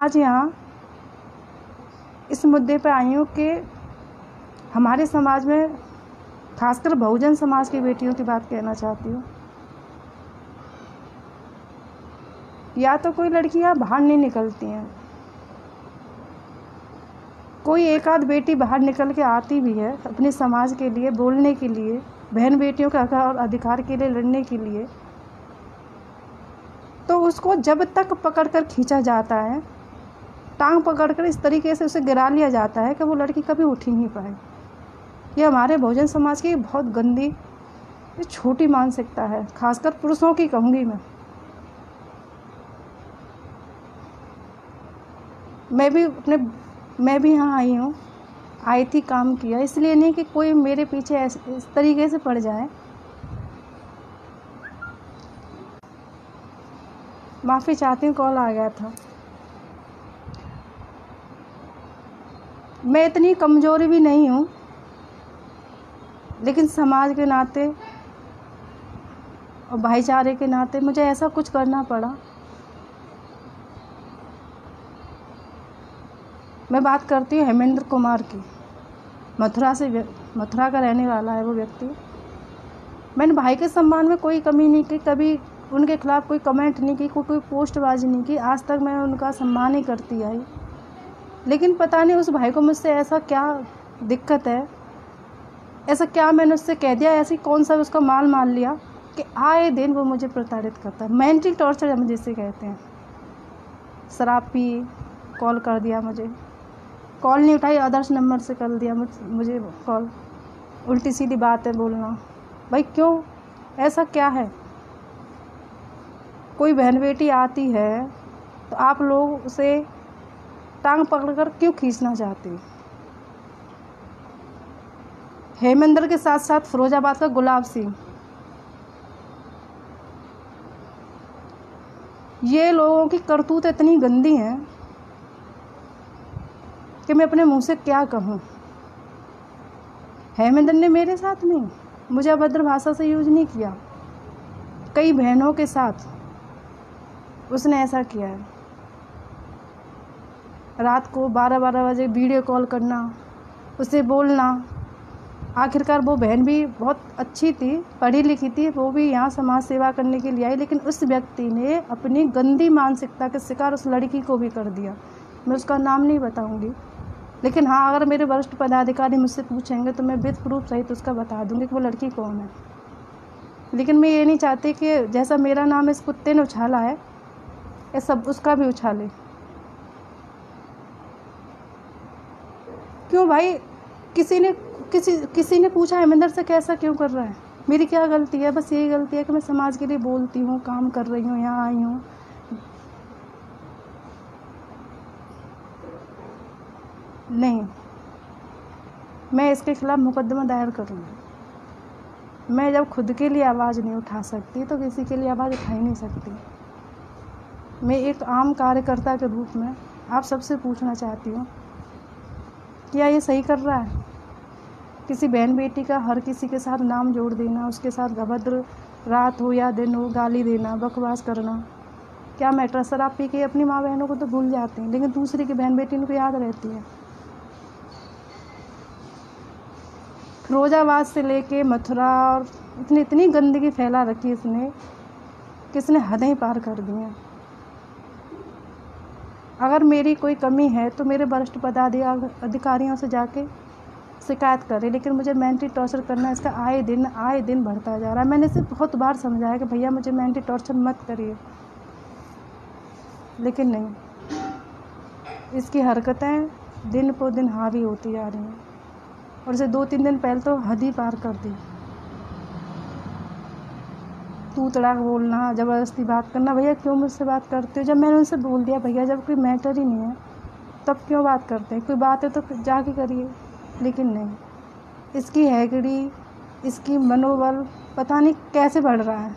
आज यहाँ इस मुद्दे पर आई हूँ कि हमारे समाज में खासकर बहुजन समाज की बेटियों की बात कहना चाहती हूँ। या तो कोई लड़कियाँ बाहर नहीं निकलती हैं, कोई एक आध बेटी बाहर निकल के आती भी है अपने समाज के लिए बोलने के लिए, बहन बेटियों के हक और अधिकार के लिए लड़ने के लिए, तो उसको जब तक पकड़कर खींचा जाता है, टांग पकड़कर इस तरीके से उसे गिरा लिया जाता है कि वो लड़की कभी उठ ही नहीं पाए। ये हमारे बहुजन समाज की बहुत गंदी, ये छोटी मानसिकता है, खासकर पुरुषों की कहूँगी मैं भी यहाँ आई हूँ, आई थी, काम किया, इसलिए नहीं कि कोई मेरे पीछे इस तरीके से पड़ जाए। माफ़ी चाहती हूँ, कॉल आ गया था। मैं इतनी कमज़ोरी भी नहीं हूँ, लेकिन समाज के नाते और भाईचारे के नाते मुझे ऐसा कुछ करना पड़ा। मैं बात करती हूँ हेमेंद्र कुमार की। मथुरा का रहने वाला है वो व्यक्ति। मैंने भाई के सम्मान में कोई कमी नहीं की, कभी उनके खिलाफ़ कोई कमेंट नहीं की, कोई पोस्टबाजी नहीं की। आज तक मैं उनका सम्मान ही करती आई। लेकिन पता नहीं उस भाई को मुझसे ऐसा क्या दिक्कत है, ऐसा क्या मैंने उससे कह दिया, ऐसी कौन सा उसका माल मान लिया कि आए दिन वो मुझे प्रताड़ित करता है। मेंटल टॉर्चर हम जिसे कहते हैं। शराब पी, कॉल कर दिया, मुझे कॉल नहीं उठाई, आदर्श नंबर से कर दिया मुझे कॉल। उल्टी सीधी बात है बोलना। भाई क्यों, ऐसा क्या है? कोई बहन बेटी आती है तो आप लोग उसे टांग पकड़कर क्यों खींचना चाहते हैं? हेमेंद्र के साथ साथ फिरोजाबाद का गुलाब सिंह, ये लोगों की करतूत इतनी गंदी है कि मैं अपने मुंह से क्या कहूँ। हेमेंद्र ने मेरे साथ नहीं, मुझे अभद्र भाषा से यूज नहीं किया, कई बहनों के साथ उसने ऐसा किया है। रात को 12-12 बजे वीडियो कॉल करना, उसे बोलना। आखिरकार वो बहन भी बहुत अच्छी थी, पढ़ी लिखी थी, वो भी यहाँ समाज सेवा करने के लिए आई, लेकिन उस व्यक्ति ने अपनी गंदी मानसिकता के शिकार उस लड़की को भी कर दिया। मैं उसका नाम नहीं बताऊंगी, लेकिन हाँ, अगर मेरे वरिष्ठ पदाधिकारी मुझसे पूछेंगे तो मैं विद प्रूफ सहित उसका बता दूंगी कि वो लड़की कौन है। लेकिन मैं ये नहीं चाहती कि जैसा मेरा नाम इस कुत्ते ने उछाला है, ये सब उसका भी उछाले। क्यों भाई? किसी ने पूछा हेमेंद्र से कैसा क्यों कर रहा है? मेरी क्या गलती है? बस यही गलती है कि मैं समाज के लिए बोलती हूँ, काम कर रही हूँ, यहाँ आई हूँ। नहीं, मैं इसके खिलाफ मुकदमा दायर करूँगी। मैं जब खुद के लिए आवाज़ नहीं उठा सकती तो किसी के लिए आवाज़ उठा ही नहीं सकती। मैं एक आम कार्यकर्ता के रूप में आप सबसे पूछना चाहती हूँ, क्या ये सही कर रहा है? किसी बहन बेटी का हर किसी के साथ नाम जोड़ देना, उसके साथ अभद्र रात हो या दिन हो गाली देना, बकवास करना, क्या मैटर? शराब पी के अपनी माँ बहनों को तो भूल जाते हैं, लेकिन दूसरी की बहन बेटी उनको याद रहती है। फिरोजाबाद से लेके मथुरा, और इतनी गंदगी फैला रखी इसने कि इसने हदें ही पार कर दी हैं। अगर मेरी कोई कमी है तो मेरे वरिष्ठ पदाधिकारियों से जाके शिकायत करें, लेकिन मुझे मेंटली टॉर्चर करना इसका आए दिन बढ़ता जा रहा है। मैंने इसे बहुत बार समझाया कि भैया मुझे मेंटली टॉर्चर मत करिए, लेकिन नहीं, इसकी हरकतें दिन पर दिन हावी होती जा रही हैं। और इसे 2-3 दिन पहले तो हद ही पार कर दी। तू तड़ाक बोलना, ज़बरदस्ती बात करना। भैया क्यों मुझसे बात करते हो? जब मैंने उनसे बोल दिया भैया जब कोई मैटर ही नहीं है तब क्यों बात करते हैं? कोई बात है तो जाके करिए, लेकिन नहीं। इसकी हैगड़ी, इसकी मनोबल पता नहीं कैसे बढ़ रहा है।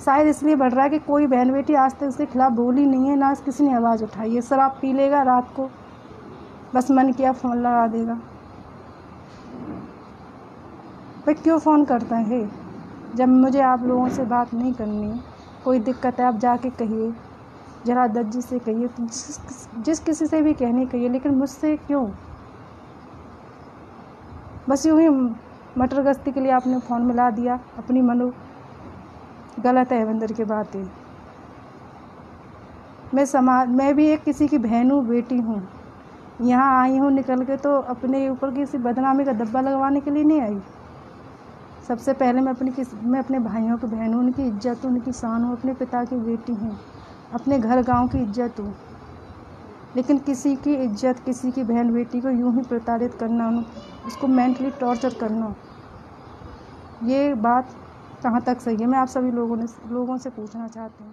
शायद इसलिए बढ़ रहा है कि कोई बहन बेटी आज तक उसके खिलाफ बोली नहीं है, ना किसी ने आवाज़ उठाई है। शराब पी लेगा रात को, बस मन किया फ़ोन लगा देगा। भाई क्यों फ़ोन करता है? जब मुझे आप लोगों से बात नहीं करनी, कोई दिक्कत है आप जाके कहिए, ज़रा दर्जी से कहिए, तो जिस किसी से भी कहने कहिए, लेकिन मुझसे क्यों? बस यूँ ही मटर गश्ती के लिए आपने फ़ोन मिला दिया अपनी मनो। गलत है हरविंदर की बातें। मैं भी एक किसी की बहन हूँ, बेटी हूँ। यहाँ आई हूँ निकल के, तो अपने ऊपर किसी बदनामी का धब्बा लगवाने के लिए नहीं आई। सबसे पहले मैं अपने भाइयों की बहन हूँ, उनकी इज्जत हूँ, उनकी शान हूँ, अपने पिता की बेटी हूँ, अपने घर गांव की इज्जत हूँ। लेकिन किसी की इज्जत, किसी की बहन बेटी को यूं ही प्रताड़ित करना, उसको मेंटली टॉर्चर करना, ये बात कहाँ तक सही है? मैं आप सभी लोगों से पूछना चाहती हूँ।